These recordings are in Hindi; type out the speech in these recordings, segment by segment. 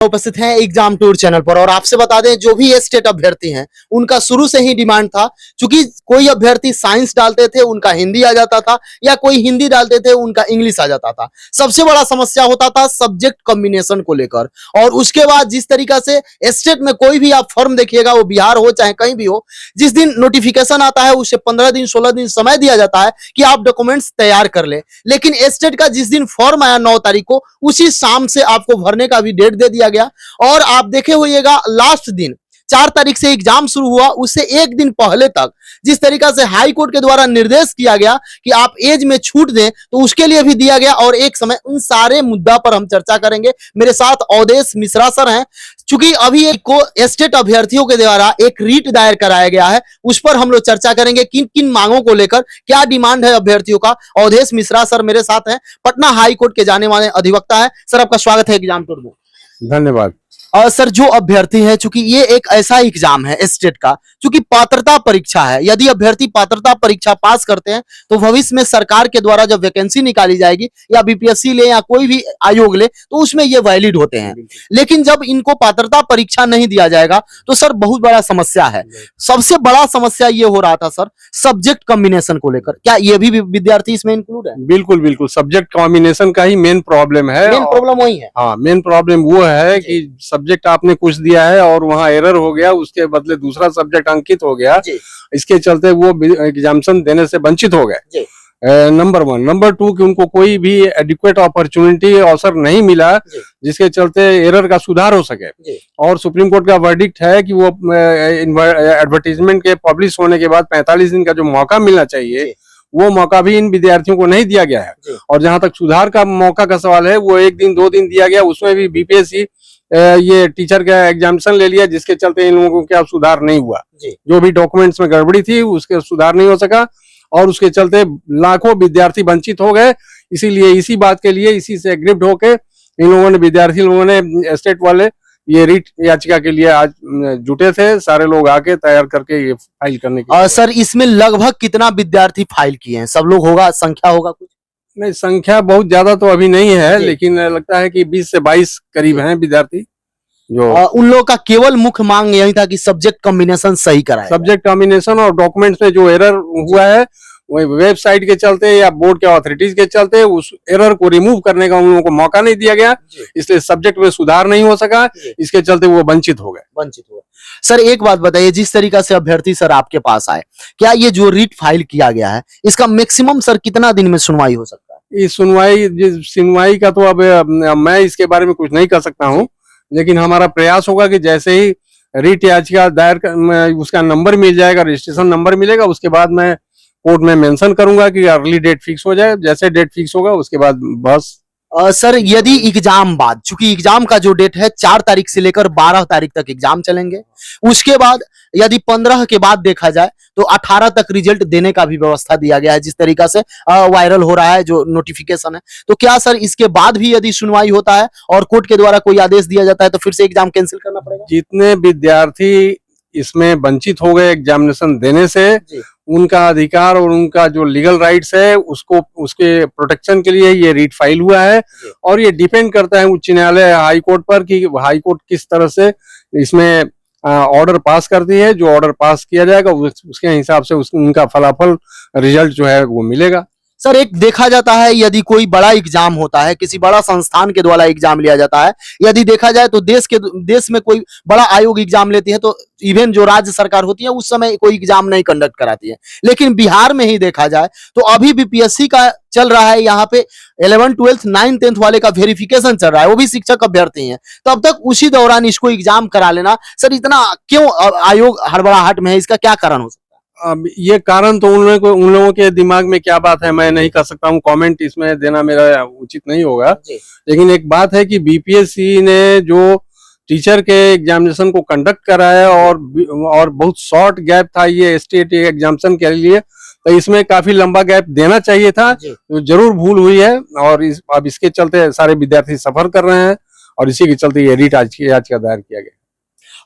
उपस्थित हैं एग्जाम टूर चैनल पर और आपसे बता दें जो भी स्टेट अभ्यर्थी हैं उनका शुरू से ही डिमांड था, क्योंकि कोई अभ्यर्थी साइंस डालते थे उनका हिंदी आ जाता था या कोई हिंदी डालते थे उनका इंग्लिश आ जाता था। सबसे बड़ा समस्या होता था सब्जेक्ट कॉम्बिनेशन को लेकर। और उसके बाद जिस तरीका से स्टेट में कोई भी आप फॉर्म देखिएगा, वो बिहार हो चाहे कहीं भी हो, जिस दिन नोटिफिकेशन आता है उससे 15 दिन 16 दिन समय दिया जाता है कि आप डॉक्यूमेंट्स तैयार कर ले। लेकिन स्टेट का जिस दिन फॉर्म आया 9 तारीख को, उसी शाम से आपको भरने का भी डेट दे दिया गया। और आप देखे होइएगा लास्ट दिन 4 तारीख से एग्जाम शुरू हुआ, उससे एक दिन पहले तक जिस तरीका से हाई कोर्ट के द्वारा निर्देश किया गया कि आप एज में छूट दें, तो उसके लिए भी दिया गया। और एक समय उन सारे मुद्दा पर हम चर्चा करेंगे। मेरे साथ अवधेश मिश्रा सर हैं। चूंकि अभी एक को स्टेट अभ्यर्थियों के द्वारा एक रीट दायर कराया गया है, उस पर हम लोग चर्चा करेंगे किन किन मांगों को लेकर क्या डिमांड है अभ्यर्थियों का। अवधेश मिश्रा सर मेरे साथ हैं, पटना हाई कोर्ट के जाने माने अधिवक्ता है। सर आपका स्वागत है एग्जाम टूर में। धन्यवाद। सर जो अभ्यर्थी है, चूंकि ये एक ऐसा एग्जाम है स्टेट का, चूंकि पात्रता परीक्षा है, यदि अभ्यर्थी पात्रता परीक्षा पास करते हैं तो भविष्य में सरकार के द्वारा जब वैकेंसी निकाली जाएगी या बीपीएससी ले या कोई भी आयोग ले तो उसमें ये वैलिड होते हैं। लेकिन जब इनको पात्रता परीक्षा नहीं दिया जाएगा तो सर बहुत बड़ा समस्या है। सबसे बड़ा समस्या ये हो रहा था सर सब्जेक्ट कॉम्बिनेशन को लेकर, क्या ये भी विद्यार्थी इसमें इंक्लूड है? बिल्कुल बिल्कुल, सब्जेक्ट कॉम्बिनेशन का ही मेन प्रॉब्लम है। मेन प्रॉब्लम वही है। हाँ, मेन प्रॉब्लम वो है कि सब्जेक्ट आपने कुछ दिया है और वहाँ एरर हो गया, उसके बदले दूसरा सब्जेक्ट अंकित हो गया, इसके चलते वो एग्जामिनेशन देने से वंचित हो गए। नंबर 1। नंबर 2 कि उनको कोई भी एडिक्वेट अपॉर्चुनिटी अवसर नहीं मिला जिसके चलते एरर का सुधार हो सके। और सुप्रीम कोर्ट का वर्डिक्ट है कि वो एडवर्टीजमेंट के पब्लिश होने के बाद 45 दिन का जो मौका मिलना चाहिए वो मौका भी इन विद्यार्थियों को नहीं दिया गया है। और जहां तक सुधार का मौका का सवाल है, वो 1 दिन 2 दिन दिया गया, उसमें भी बीपीएससी ये टीचर का एग्जामिनेशन ले लिया, जिसके चलते इन लोगों को क्या सुधार नहीं हुआ। जो भी डॉक्यूमेंट्स में गड़बड़ी थी उसके सुधार नहीं हो सका और उसके चलते लाखों विद्यार्थी वंचित हो गए। इसीलिए इसी बात के लिए इसी से एग्रीव्ड होके इन लोगों ने, विद्यार्थी लोगों ने, स्टेट वाले ये रीट याचिका के लिए आज जुटे थे। सारे लोग आके तैयार करके ये फाइल करने के। सर इसमें लगभग कितना विद्यार्थी फाइल किए हैं? सब लोग होगा, संख्या होगा कुछ? नहीं, संख्या बहुत ज्यादा तो अभी नहीं है, लेकिन लगता है कि 20 से 22 करीब हैं विद्यार्थी। जो उन लोगों का केवल मुख्य मांग यही था कि सब्जेक्ट कॉम्बिनेशन सही कराए। सब्जेक्ट कॉम्बिनेशन और डॉक्यूमेंट्स में जो एरर हुआ है, वही वेबसाइट के चलते या बोर्ड के अथॉरिटीज के चलते उस एरर को रिमूव करने का उन लोगों को मौका नहीं दिया गया, इसलिए सब्जेक्ट में सुधार नहीं हो सका। इसके चलते वो वंचित हो गए। सर एक बात बताइए, जिस तरीका से अभ्यर्थी सर आपके पास आए, क्या ये जो रीट फाइल किया गया है इसका मैक्सिमम सर कितना दिन में सुनवाई हो सकता है? इस सुनवाई का तो अब मैं इसके बारे में कुछ नहीं कर सकता हूँ, लेकिन हमारा प्रयास होगा कि जैसे ही रीट याचिका दायर उसका नंबर मिल जाएगा, रजिस्ट्रेशन नंबर मिलेगा, उसके बाद मैं कोर्ट में मेंशन करूंगा कि अर्ली डेट फिक्स हो जाए। जैसे डेट फिक्स होगा उसके बाद बस। सर यदि एग्जाम बाद, चूंकि एग्जाम का जो डेट है 4 तारीख से लेकर 12 तारीख तक एग्जाम चलेंगे, उसके बाद यदि 15 के बाद देखा जाए तो 18 तक रिजल्ट देने का भी व्यवस्था दिया गया है, जिस तरीका से वायरल हो रहा है जो नोटिफिकेशन है। तो क्या सर इसके बाद भी यदि सुनवाई होता है और कोर्ट के द्वारा कोई आदेश दिया जाता है तो फिर से एग्जाम कैंसिल करना पड़ेगा? जितने विद्यार्थी इसमें वंचित हो गए एग्जामिनेशन देने से, उनका अधिकार और उनका जो लीगल राइट्स है उसको, उसके प्रोटेक्शन के लिए ये रीट फाइल हुआ है। और ये डिपेंड करता है उच्च न्यायालय हाई कोर्ट पर कि हाई कोर्ट किस तरह से इसमें ऑर्डर पास करती है। जो ऑर्डर पास किया जाएगा उसके हिसाब से उनका फलाफल रिजल्ट जो है वो मिलेगा। सर एक देखा जाता है यदि कोई बड़ा एग्जाम होता है, किसी बड़ा संस्थान के द्वारा एग्जाम लिया जाता है, यदि देखा जाए तो देश में कोई बड़ा आयोग एग्जाम लेती है तो इवन जो राज्य सरकार होती है उस समय कोई एग्जाम नहीं कंडक्ट कराती है। लेकिन बिहार में ही देखा जाए तो अभी बीपीएससी का चल रहा है, यहाँ पे 11th 12th 9th 10th वाले का वेरिफिकेशन चल रहा है, वो भी शिक्षक अभ्यर्थी हैं। तब तक उसी दौरान इसको एग्जाम करा लेना, सर इतना क्यों आयोग हड़बड़ाहट में है? इसका क्या कारण हो सकता है? अब ये कारण तो उन लोगों के दिमाग में क्या बात है मैं नहीं कर सकता हूँ, कमेंट इसमें देना मेरा उचित नहीं होगा। लेकिन एक बात है कि बीपीएससी ने जो टीचर के एग्जामिनेशन को कंडक्ट कराया और बहुत शॉर्ट गैप था ये स्टेट एग्जामिनेशन के लिए, तो इसमें काफी लंबा गैप देना चाहिए था। तो जरूर भूल हुई है और अब इसके चलते सारे विद्यार्थी सफर कर रहे हैं और इसी के चलते ये रीट याचिका दायर किया गया।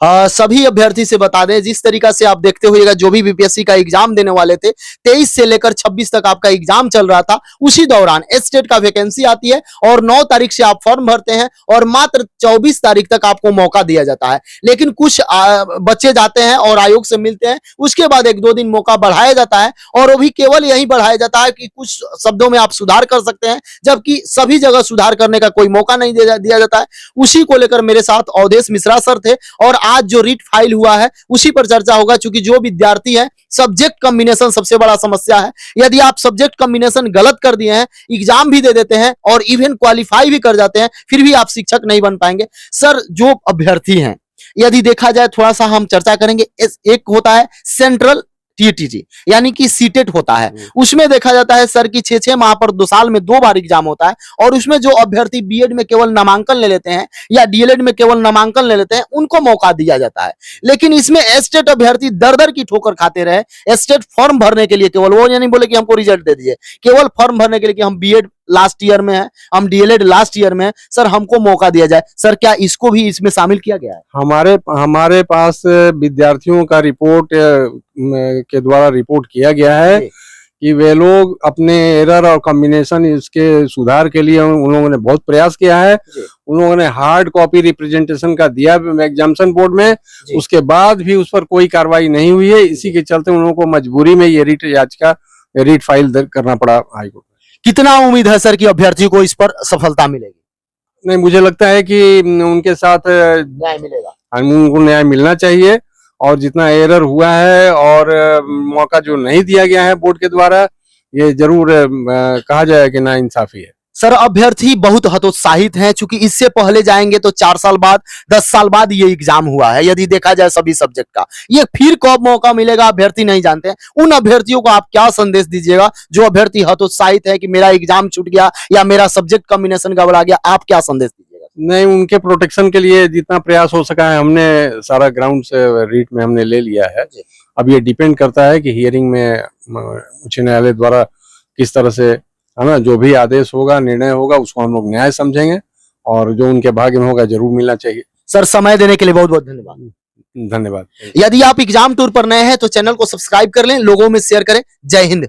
सभी अभ्यर्थी से बता दें, जिस तरीका से आप देखते होइएगा जो भी बीपीएससी का एग्जाम देने वाले थे, 23 से लेकर 26 तक आपका एग्जाम चल रहा था, उसी दौरान स्टेट का वैकेंसी आती है और 9 तारीख से आप फॉर्म भरते हैं और मात्र 24 तारीख तक आपको मौका दिया जाता है। लेकिन कुछ बच्चे जाते हैं और आयोग से मिलते हैं, उसके बाद 1-2 दिन मौका बढ़ाया जाता है और वो भी केवल यही बढ़ाया जाता है कि कुछ शब्दों में आप सुधार कर सकते हैं, जबकि सभी जगह सुधार करने का कोई मौका नहीं दिया जाता है। उसी को लेकर मेरे साथ अवधेश मिश्रा सर थे और आज जो रीट फाइल हुआ है उसी पर चर्चा होगा, क्योंकि जो विद्यार्थी है सब्जेक्ट कॉम्बिनेशन सबसे बड़ा समस्या है। यदि आप सब्जेक्ट कॉम्बिनेशन गलत कर दिए हैं, एग्जाम भी दे देते हैं और इवन क्वालिफाई भी कर जाते हैं, फिर भी आप शिक्षक नहीं बन पाएंगे। सर, जो अभ्यर्थी हैं, यदि देखा जाए, थोड़ा सा हम चर्चा करेंगे। एक होता है सेंट्रल टीटीजी, यानी कि सीटेट होता है, उसमें देखा जाता है सर की 6-6 माह पर 2 साल में 2 बार एग्जाम होता है और उसमें जो अभ्यर्थी बीएड में केवल नामांकन ले लेते हैं या डीएलएड में केवल नामांकन ले लेते हैं, उनको मौका दिया जाता है। लेकिन इसमें एस्टेट अभ्यर्थी दर की ठोकर खाते रहे। एस्टेट फॉर्म भरने के लिए केवल, वो यानी बोले कि हमको रिजल्ट दे दीजिए, केवल फॉर्म भरने के लिए कि हम बीएड लास्ट ईयर में है, हम डीएलएड लास्ट ईयर में है, सर हमको मौका दिया जाए। सर, क्या इसको भी इसमें शामिल किया गया है? हमारे पास विद्यार्थियों का रिपोर्ट के द्वारा रिपोर्ट किया गया है कि वे लोग अपने एरर और कॉम्बिनेशन इसके सुधार के लिए उन लोगों ने बहुत प्रयास किया है। उन लोगों ने हार्ड कॉपी रिप्रेजेंटेशन का दिया एग्जामिनेशन बोर्ड में, उसके बाद भी उस पर कोई कार्रवाई नहीं हुई है। इसी के चलते उन लोगों को मजबूरी में ये रीट फाइल दर्ज करना पड़ा हाईकोर्ट में। कितना उम्मीद है सर कि अभ्यर्थी को इस पर सफलता मिलेगी? नहीं, मुझे लगता है कि उनके साथ न्याय मिलेगा, उनको न्याय मिलना चाहिए और जितना एरर हुआ है और मौका जो नहीं दिया गया है बोर्ड के द्वारा, ये जरूर कहा जाए कि नाइंसाफी है। सर, अभ्यर्थी बहुत हतोत्साहित हैं, चूंकि इससे पहले जाएंगे तो 4 साल बाद, 10 साल बाद ये एग्जाम हुआ है। यदि देखा जाए सभी सब्जेक्ट का, ये फिर कब मौका मिलेगा अभ्यर्थी नहीं जानते हैं। उन अभ्यर्थियों को आप क्या संदेश दीजिएगा जो अभ्यर्थी हतोत्साहित है कि मेरा एग्जाम छूट गया या मेरा सब्जेक्ट कॉम्बिनेशन गड़बड़ा गया? आप क्या संदेश दीजिएगा? नहीं, उनके प्रोटेक्शन के लिए जितना प्रयास हो सका है हमने सारा ग्राउंड से रीट में हमने ले लिया है। अब ये डिपेंड करता है कि हियरिंग में उच्च न्यायालय द्वारा किस तरह से, है ना, जो भी आदेश होगा, निर्णय होगा, उसको हम लोग न्याय समझेंगे और जो उनके भाग्य में होगा जरूर मिलना चाहिए। सर, समय देने के लिए बहुत बहुत धन्यवाद। धन्यवाद। यदि आप एग्जाम टूर पर नए हैं तो चैनल को सब्सक्राइब कर लें, लोगों में शेयर करें। जय हिंद।